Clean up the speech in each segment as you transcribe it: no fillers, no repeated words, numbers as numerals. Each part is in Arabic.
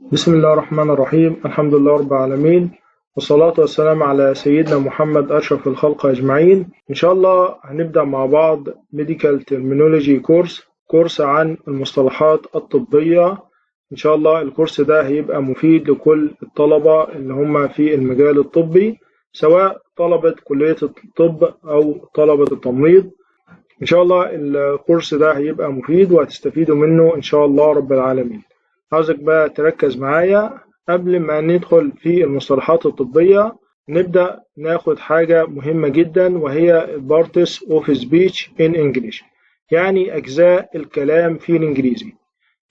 بسم الله الرحمن الرحيم. الحمد لله رب العالمين، والصلاة والسلام على سيدنا محمد أشرف الخلق أجمعين. إن شاء الله هنبدأ مع بعض Medical Terminology كورس عن المصطلحات الطبية. إن شاء الله الكورس ده هيبقى مفيد لكل الطلبة اللي هم في المجال الطبي، سواء طلبة كلية الطب أو طلبة التمريض. إن شاء الله الكورس ده هيبقى مفيد وهتستفيدوا منه إن شاء الله رب العالمين. عاوزك بقى تركز معايا قبل ما ندخل في المصطلحات الطبية. نبدأ ناخد حاجة مهمة جدا، وهي Parts of Speech in English، يعني أجزاء الكلام في الإنجليزي.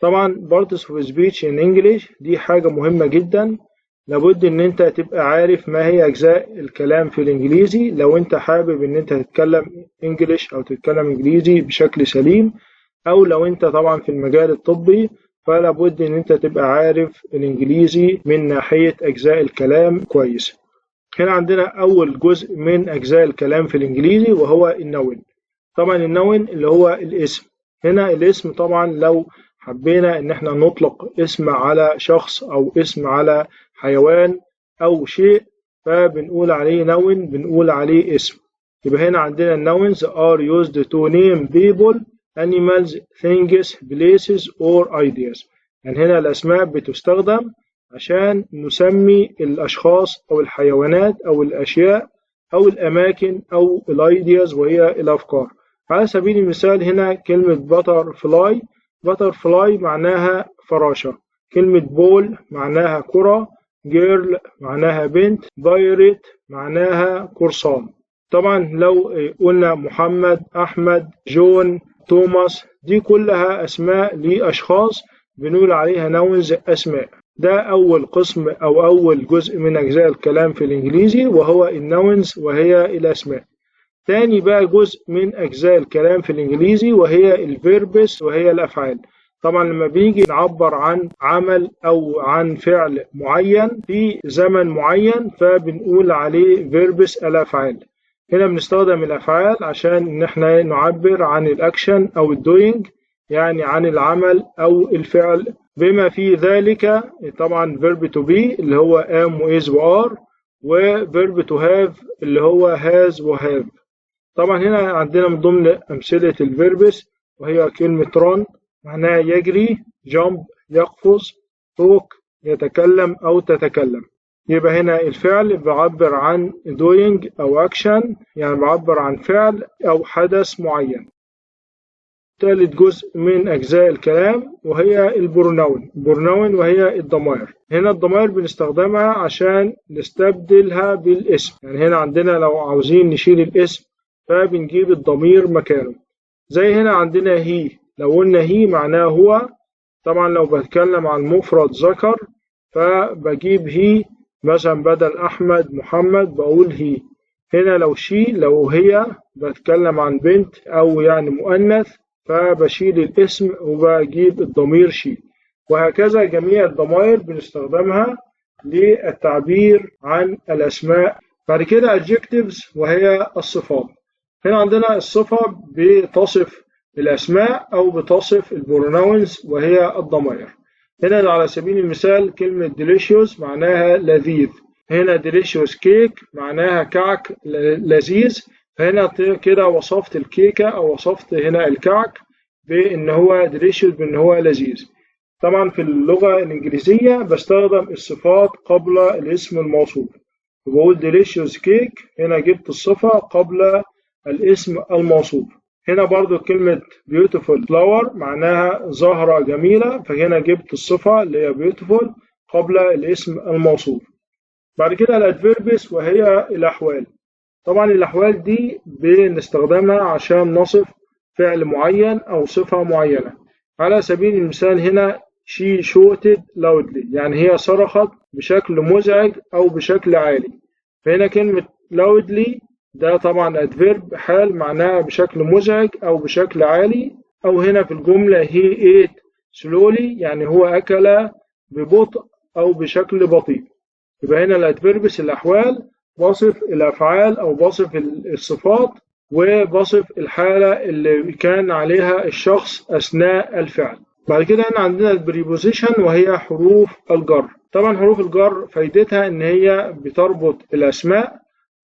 طبعا Parts of Speech in English دي حاجة مهمة جدا، لابد ان انت تبقى عارف ما هي اجزاء الكلام في الانجليزي لو انت حابب ان انت تتكلم انجليش او تتكلم انجليزي بشكل سليم، او لو انت طبعا في المجال الطبي فلابد ان انت تبقى عارف الانجليزي من ناحية اجزاء الكلام كويس. هنا عندنا اول جزء من اجزاء الكلام في الانجليزي وهو النون. طبعا النون اللي هو الاسم. هنا الاسم طبعا لو حبينا ان احنا نطلق اسم على شخص او اسم على حيوان او شيء فبنقول عليه نون، بنقول عليه اسم. يبقى هنا عندنا nouns are used to name people, animals, things, places or ideas. يعني هنا الاسماء بتستخدم عشان نسمي الاشخاص او الحيوانات او الاشياء او الاماكن او الايدياز وهي الافكار. على سبيل المثال هنا كلمة butterfly، butterfly معناها فراشة. كلمة ball معناها كرة، girl معناها بنت، pirate معناها قرصان. طبعا لو قلنا محمد، أحمد، جون، توماس، دي كلها أسماء لأشخاص بنقول عليها nouns، أسماء. ده أول قسم أو أول جزء من أجزاء الكلام في الإنجليزي وهو النونز وهي الأسماء. تاني بقى جزء من أجزاء الكلام في الإنجليزي وهي الفيربس وهي الأفعال. طبعا لما بيجي نعبر عن عمل أو عن فعل معين في زمن معين فبنقول عليه فيربس الأفعال. هنا بنستخدم الأفعال عشان إن احنا نعبر عن الأكشن أو الدوينج، يعني عن العمل أو الفعل، بما في ذلك طبعا verb to be اللي هو am و is و are، و verb to have اللي هو has و have. طبعا هنا عندنا من ضمن أمثلة الفيربس وهي كلمة run معناها يجري، jump يقفز، talk يتكلم أو تتكلم. يبقى هنا الفعل بيعبر عن doing أو action، يعني بيعبر عن فعل أو حدث معين. ثالث جزء من أجزاء الكلام وهي البرونون. البرونون وهي الضمائر. هنا الضمائر بنستخدمها عشان نستبدلها بالاسم. يعني هنا عندنا لو عاوزين نشيل الاسم فبنجيب الضمير مكانه. زي هنا عندنا هي، لو قلنا هي معناه هو. طبعا لو بتكلم عن مفرد ذكر فبجيب هي، مثلا بدل أحمد محمد بقول هي. هنا لو لو هي بتكلم عن بنت أو يعني مؤنث فبشيل الاسم وبجيب الضمير شي. وهكذا جميع الضمائر بنستخدمها للتعبير عن الأسماء. بعد كده adjectives وهي الصفات. هنا عندنا الصفة بتصف الأسماء أو بتصف البروناونز وهي الضمائر. هنا على سبيل المثال كلمة delicious معناها لذيذ. هنا delicious cake معناها كعك لذيذ. فهنا كده وصفت الكيكة أو وصفت هنا الكعك بأن هو delicious، بأن هو لذيذ. طبعا في اللغة الإنجليزية بستخدم الصفات قبل الاسم الموصوف. بقول delicious cake، هنا جبت الصفة قبل الاسم الموصوف. هنا برضو كلمة beautiful flower معناها زهرة جميلة، فهنا جبت الصفة اللي هي beautiful قبل الاسم الموصوف. بعد كده الادفيربس وهي الأحوال. طبعا الأحوال دي بنستخدمها عشان نصف فعل معين أو صفة معينة. على سبيل المثال هنا she shouted loudly، يعني هي صرخت بشكل مزعج أو بشكل عالي. فهنا كلمة loudly ده طبعا adverb حال معناها بشكل مزعج أو بشكل عالي. أو هنا في الجملة he ate slowly، يعني هو أكل ببطء أو بشكل بطيء. يبقى هنا الادفيربس الأحوال بصف الأفعال أو بصف الصفات وبصف الحالة اللي كان عليها الشخص أثناء الفعل. بعد كده هنا عندنا البريبوزيشن وهي حروف الجر. طبعا حروف الجر فايدتها ان هي بتربط الاسماء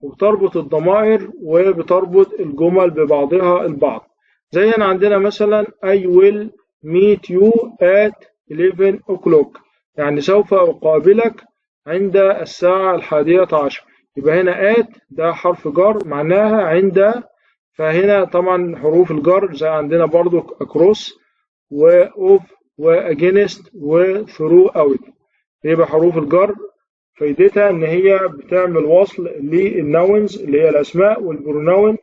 وبتربط الضمائر وبتربط الجمل ببعضها البعض. زي هنا عندنا مثلا I will meet you at 11 o'clock، يعني سوف أقابلك عند الساعة 11. يبقى هنا at ده حرف جر معناها عند، فهنا طبعا حروف الجر زي عندنا برضو across و of و against و throughout. يبقى حروف الجر فايدتها ان هي بتعمل وصل للناونز اللي هي الاسماء، والبروناون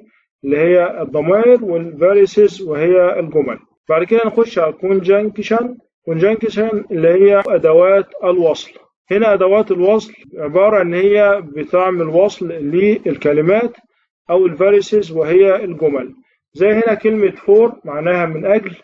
اللي هي الضمائر، والفاريسز وهي الجمل. بعد كده نخش على الكونجنكشن. كونجنكشن اللي هي ادوات الوصل. هنا ادوات الوصل عباره ان هي بتعمل وصل للكلمات او الفاريسز وهي الجمل. زي هنا كلمه فور معناها من اجل،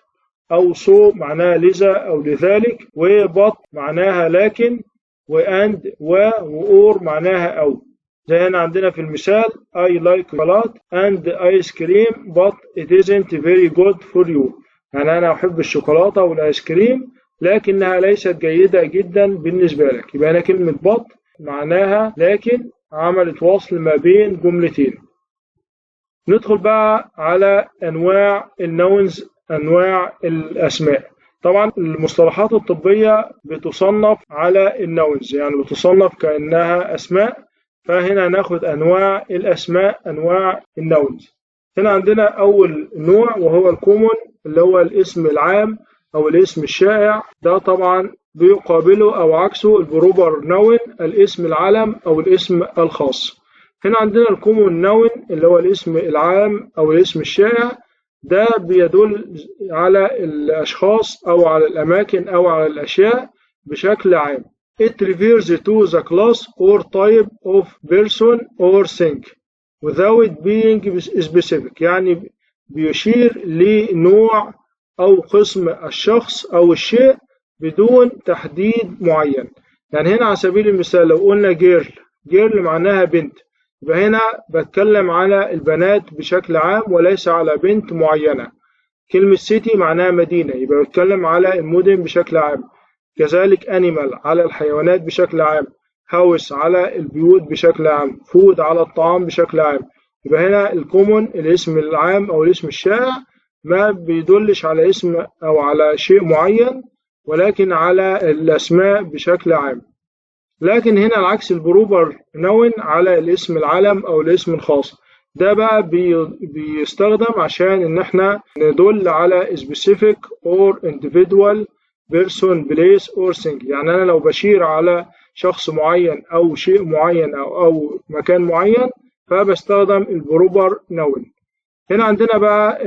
او سو معناها لذا او لذلك، وبط معناها لكن، وأند وأور معناها أو. زي هنا عندنا في المثال I like chocolate and ice cream but it isn't very good for you، يعني أنا أحب الشوكولاتة والآيس كريم لكنها ليست جيدة جدا بالنسبة لك. يبقى هنا كلمة but معناها لكن عملت وصل ما بين جملتين. ندخل بقى على أنواع النونز، أنواع الأسماء. طبعا المصطلحات الطبية بتصنف على النونز، يعني بتصنف كأنها أسماء، فهنا ناخد أنواع الأسماء، أنواع النونز. هنا عندنا أول نوع وهو الكومون اللي هو الاسم العام أو الاسم الشائع. ده طبعا بيقابله أو عكسه البروبر نون، الاسم العلم أو الاسم الخاص. هنا عندنا الكومون نون اللي هو الاسم العام أو الاسم الشائع، ده بيدل على الأشخاص أو على الأماكن أو على الأشياء بشكل عام. It refers to the class or type of person or thing without being specific، يعني بيشير لنوع أو قسم الشخص أو الشيء بدون تحديد معين. يعني هنا على سبيل المثال لو قلنا جيرل معناها بنت، يبقى هنا بتكلم على البنات بشكل عام وليس على بنت معينة. كلمة سيتي معناها مدينة، يبقى بتكلم على المدن بشكل عام. كذلك أنيمال على الحيوانات بشكل عام، هاوس على البيوت بشكل عام، فود على الطعام بشكل عام. يبقى هنا الكومون الاسم العام أو الاسم الشائع ما بيدلش على اسم أو على شيء معين ولكن على الأسماء بشكل عام. لكن هنا العكس البروبر نون على الاسم العلم أو الاسم الخاص، ده بقى بيستخدم عشان إن احنا ندل على specific or individual person place or thing. يعني أنا لو بشير على شخص معين أو شيء معين أو مكان معين فبستخدم البروبر نون. هنا عندنا بقى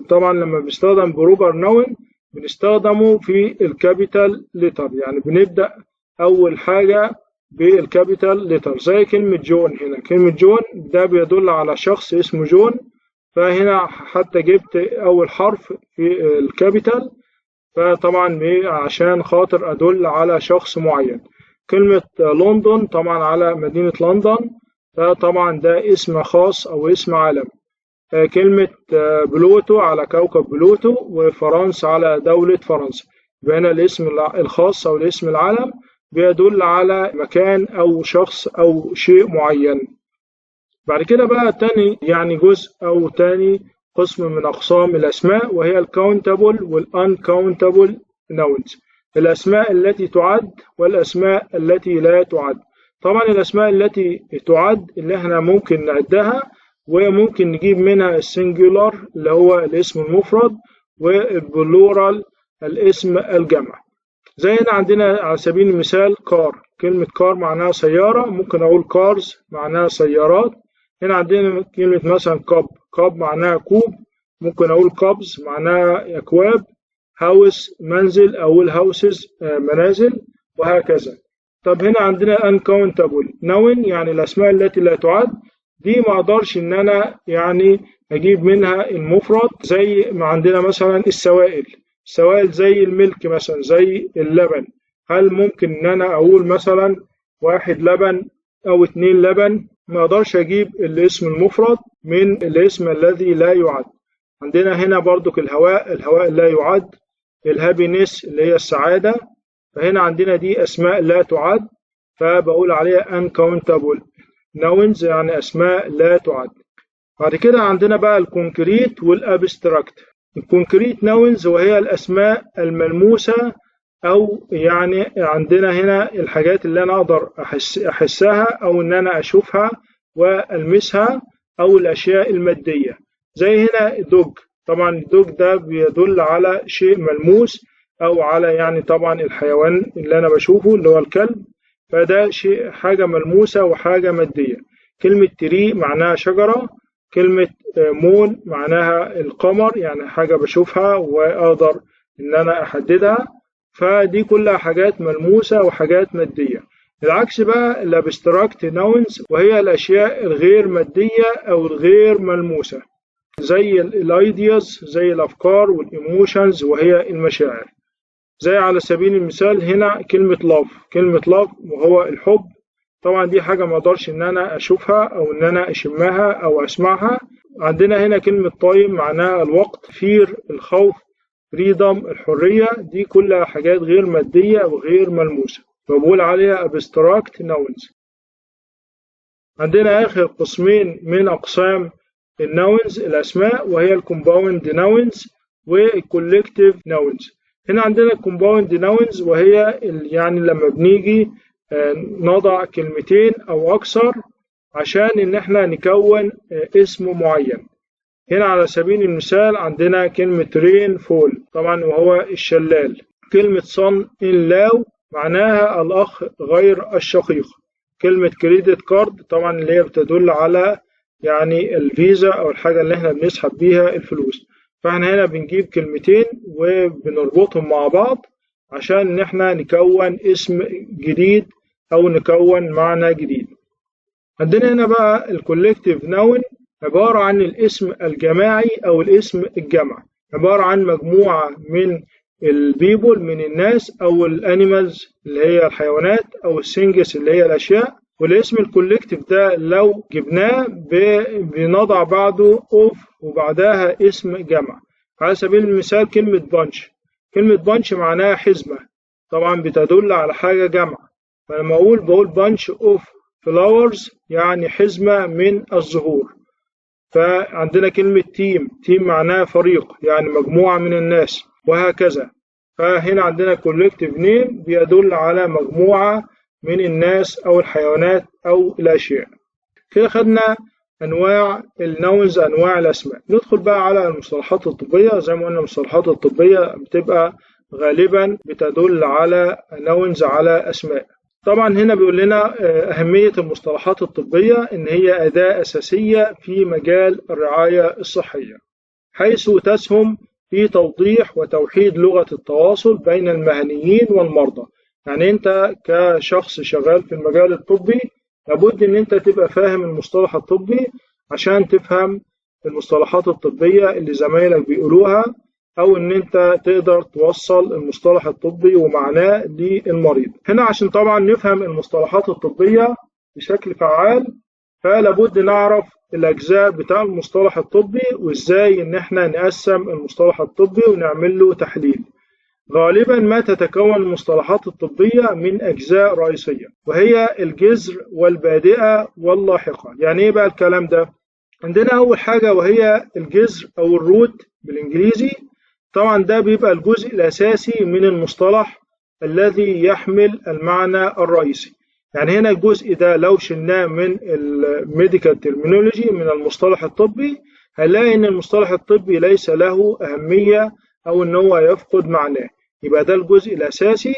طبعا لما بنستخدم بروبر نون بنستخدمه في الكابيتال ليتر، يعني بنبدأ أول حاجة بالكابيتال ليتر. زي كلمة جون، هنا كلمة جون ده بيدل على شخص اسمه جون، فهنا حتى جبت أول حرف في الكابيتال، فطبعا عشان خاطر أدل على شخص معين. كلمة لندن طبعا على مدينة لندن، فطبعا ده اسم خاص أو اسم علم. كلمة بلوتو على كوكب بلوتو، وفرنسا على دولة فرنسا. بين الاسم الخاص أو الاسم العلم بيدل على مكان أو شخص أو شيء معين. بعد كده بقى تاني يعني جزء أو تاني قسم من أقسام الأسماء وهي الكاونتابل والأنكاونتابل نونز، الأسماء التي تعد والأسماء التي لا تعد. طبعا الأسماء التي تعد اللي احنا ممكن نعدها وممكن نجيب منها السنجولار اللي هو الاسم المفرد، والبلورال الاسم الجمع. زي هنا عندنا على سبيل المثال كار، كلمة كار معناها سيارة، ممكن أقول كارز معناها سيارات. هنا عندنا كلمة مثلا كاب معناها كوب، ممكن أقول كابز معناها أكواب. هاوس منزل، أقول هاوسز منازل، وهكذا. طب هنا عندنا uncountable noun يعني الأسماء التي لا تعد، دي ما أقدرش إن أنا يعني أجيب منها المفرد. زي ما عندنا مثلا السوائل زي الملك مثلا، زي اللبن. هل ممكن إن أنا أقول مثلا 1 لبن أو 2 لبن؟ ما أقدرش أجيب الاسم المفرد من الاسم الذي لا يعد. عندنا هنا برضو الهواء لا يعد. الهابينس اللي هي السعادة، فهنا عندنا دي أسماء لا تعد، فبقول عليها uncountable nouns يعني أسماء لا تعد. بعد كده عندنا بقى الكونكريت والابستراكت. الكونكريت ناونز وهي الأسماء الملموسة، أو يعني عندنا هنا الحاجات اللي أنا أقدر أحسها أو إن أنا أشوفها وألمسها، أو الأشياء المادية. زي هنا دوج، طبعا الدوج ده بيدل على شيء ملموس، أو على يعني طبعا الحيوان اللي أنا بشوفه اللي هو الكلب، فده شيء حاجة ملموسة وحاجة مادية. كلمة تري معناها شجرة، كلمة مون معناها القمر، يعني حاجة بشوفها وأقدر إن أنا أحددها، فدي كلها حاجات ملموسة وحاجات مادية. العكس بقى الابستراكت ناونز، وهي الأشياء الغير مادية أو الغير ملموسة، زي الايدياز، زي الأفكار والإيموشنز وهي المشاعر. زي على سبيل المثال هنا كلمة لاف، كلمة لاف وهو الحب، طبعا دي حاجة ما اقدرش ان انا اشوفها او ان انا اشمها او اسمعها. عندنا هنا كلمة تايم معناها الوقت، فير الخوف، فريدم الحرية، دي كلها حاجات غير مادية او غير ملموسة، بقول عليها abstract nouns. عندنا اخر قسمين من اقسام الناونز الاسماء، وهي الكومباوند ناونز والكولكتيف ناونز. هنا عندنا الكومباوند ناونز، وهي يعني لما بنيجي نضع كلمتين أو أكثر عشان إن احنا نكون اسم معين. هنا على سبيل المثال عندنا كلمة رين فول، طبعا وهو الشلال. كلمة صن إن لاو معناها الأخ غير الشقيق. كلمة كريدت كارد طبعا اللي هي بتدل على يعني الفيزا أو الحاجة اللي احنا بنسحب بيها الفلوس. فاحنا هنا بنجيب كلمتين وبنربطهم مع بعض عشان ان احنا نكون اسم جديد او نكون معنى جديد. عندنا هنا بقى الكولكتيف ناون، عبارة عن الاسم الجماعي او الاسم الجمع، عبارة عن مجموعة من البيبول من الناس، او الانيمالز اللي هي الحيوانات، او السينجس اللي هي الاشياء. والاسم الكولكتيف ده لو جبناه بنضع بعده اوف وبعدها اسم جمع. على سبيل المثال كلمة بانش، كلمة بانش معناها حزمة، طبعا بتدل على حاجة جمع، فلما بقول بانش اوف فلاورز يعني حزمة من الزهور. فعندنا كلمة تيم، تيم معناها فريق يعني مجموعة من الناس، وهكذا. فهنا عندنا كولكتيف نيم بيدل على مجموعة من الناس أو الحيوانات أو الأشياء. كده خدنا أنواع الناونز، أنواع الأسماء. ندخل بقى على المصطلحات الطبية. زي ما قلنا المصطلحات الطبية بتبقى غالبا بتدل على ناونز، على أسماء. طبعا هنا بيقول لنا أهمية المصطلحات الطبية إن هي أداة أساسية في مجال الرعاية الصحية، حيث تسهم في توضيح وتوحيد لغة التواصل بين المهنيين والمرضى. يعني أنت كشخص شغال في المجال الطبي لابد إن أنت تبقى فاهم المصطلح الطبي عشان تفهم المصطلحات الطبية اللي زمايلك بيقولوها، أو إن أنت تقدر توصل المصطلح الطبي ومعناه للمريض. هنا عشان طبعا نفهم المصطلحات الطبية بشكل فعال، فلابد نعرف الأجزاء بتاع المصطلح الطبي وإزاي إن احنا نقسم المصطلح الطبي ونعمل له تحليل. غالبا ما تتكون المصطلحات الطبية من أجزاء رئيسية، وهي الجذر والبادئة واللاحقة. يعني إيه بقى الكلام ده؟ عندنا أول حاجة وهي الجذر أو الروت بالإنجليزي. طبعا ده بيبقى الجزء الأساسي من المصطلح الذي يحمل المعنى الرئيسي. يعني هنا الجزء ده لو شلناه من الميديكال ترمينولوجي، من المصطلح الطبي، هنلاقي ان المصطلح الطبي ليس له أهمية أو ان هو يفقد معناه. يبقى ده الجزء الأساسي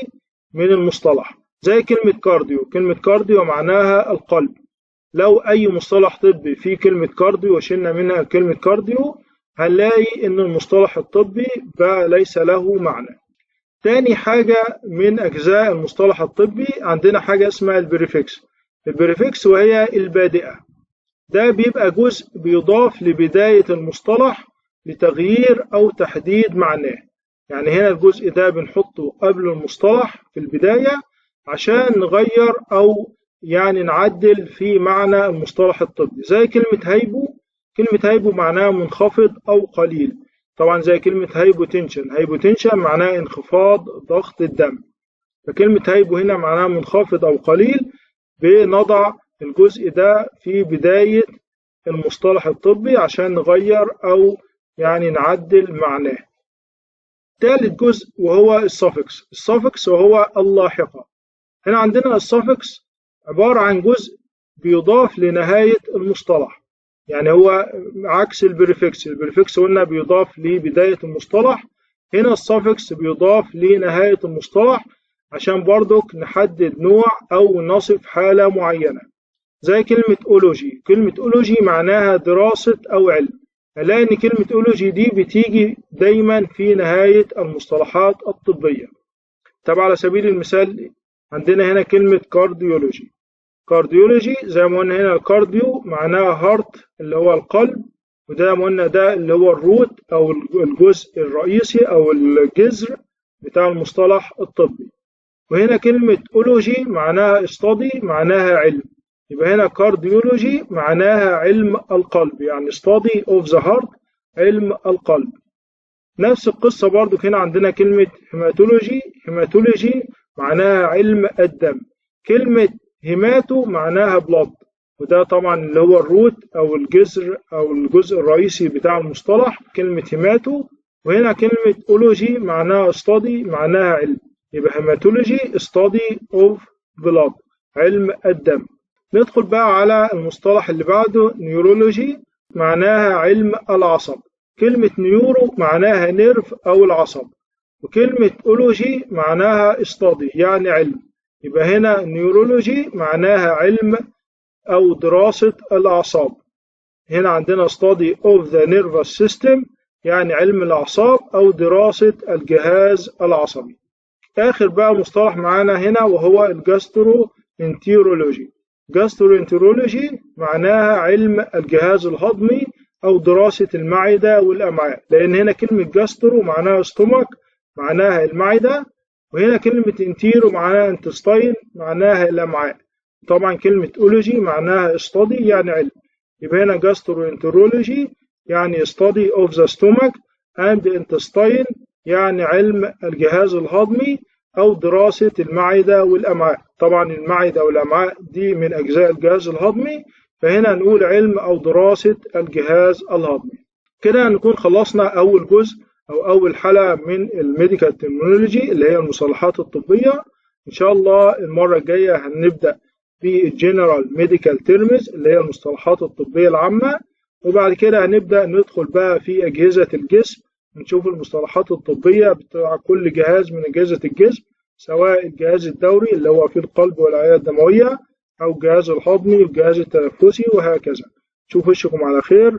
من المصطلح. زي كلمة كارديو، كلمة كارديو معناها القلب. لو أي مصطلح طبي فيه كلمة كارديو وشلنا منها كلمة كارديو، هنلاقي ان المصطلح الطبي بقى ليس له معنى. تاني حاجة من أجزاء المصطلح الطبي عندنا حاجة اسمها البريفكس. البريفكس وهي البادئة، ده بيبقى جزء بيضاف لبداية المصطلح لتغيير أو تحديد معناه. يعني هنا الجزء ده بنحطه قبل المصطلح في البداية عشان نغير أو يعني نعدل في معنى المصطلح الطبي. زي كلمة هيبو، كلمة هيبو معناها منخفض أو قليل. طبعا زي كلمة هايبوتنشن، هايبوتنشن معناها انخفاض ضغط الدم، فكلمة هايبو هنا معناها منخفض أو قليل. بنضع الجزء ده في بداية المصطلح الطبي عشان نغير أو يعني نعدل معناه. ثالث جزء وهو السافكس. السافكس وهو اللاحقة. هنا عندنا السافكس عبارة عن جزء بيضاف لنهاية المصطلح، يعني هو عكس البريفكس. البريفكس قلنا بيضاف لبداية المصطلح، هنا السافكس بيضاف لنهاية المصطلح عشان برضك نحدد نوع أو نصف حالة معينة. زي كلمة أولوجي، كلمة أولوجي معناها دراسة أو علم، هنلاقي إن كلمة أولوجي دي بتيجي دايما في نهاية المصطلحات الطبية. طب على سبيل المثال عندنا هنا كلمة كارديولوجي. كارديولوجي زي ما قلنا هنا الكارديو معناها هارت اللي هو القلب، وده ما قلنا ده اللي هو الروت أو الجزء الرئيسي أو الجذر بتاع المصطلح الطبي. وهنا كلمة أولوجي معناها استادي، معناها علم، يبقى هنا كارديولوجي معناها علم القلب، يعني study of the heart، علم القلب. نفس القصة برضو هنا عندنا كلمة هيماتولوجي. هيماتولوجي معناها علم الدم، كلمة هيماتو معناها بلاد، وده طبعا اللي هو الروت أو الجذر أو الجزء الرئيسي بتاع المصطلح كلمة هيماتو. وهنا كلمة أولوجي معناها study، معناها علم، يبقى هيماتولوجي study of blood، علم الدم. ندخل بقى على المصطلح اللي بعده نيورولوجي، معناها علم العصب، كلمة نيورو معناها نيرف أو العصب، وكلمة أولوجي معناها استادي يعني علم، يبقى هنا نيورولوجي معناها علم أو دراسة الأعصاب. هنا عندنا study of the nervous system يعني علم الأعصاب أو دراسة الجهاز العصبي. آخر بقى مصطلح معانا هنا وهو الجاسترو انتيرولوجي. جاستروانترولوجي معناها علم الجهاز الهضمي أو دراسة المعدة والأمعاء، لأن هنا كلمة جاسترو معناها ستومك، معناها المعدة، وهنا كلمة انتيرو معناها انتستين، معناها الأمعاء. طبعا كلمة أولوجي معناها study يعني علم، يبقى هنا جاستروانترولوجي يعني study of the stomach and intestine يعني علم الجهاز الهضمي أو دراسة المعدة والأمعاء. طبعا المعدة والأمعاء دي من أجزاء الجهاز الهضمي، فهنا نقول علم أو دراسة الجهاز الهضمي. كده نكون خلصنا أول جزء أو أول حلقة من الميديكال ترمينولوجي اللي هي المصطلحات الطبية. إن شاء الله المرة الجاية هنبدأ بالجنرال ميديكال تيرمز اللي هي المصطلحات الطبية العامة، وبعد كده هنبدأ ندخل بقى في أجهزة الجسم، نشوف المصطلحات الطبية بتاع كل جهاز من أجهزة الجسم، سواء الجهاز الدوري اللي هو فيه القلب والأوعية الدموية أو الجهاز الهضمي والجهاز التنفسي وهكذا. شوف وشكم على خير،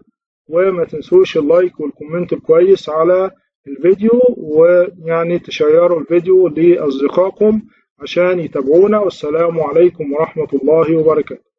وما تنسوش اللايك والكومنت الكويس على الفيديو، ويعني تشيروا الفيديو لأصدقائكم عشان يتابعونا. والسلام عليكم ورحمة الله وبركاته.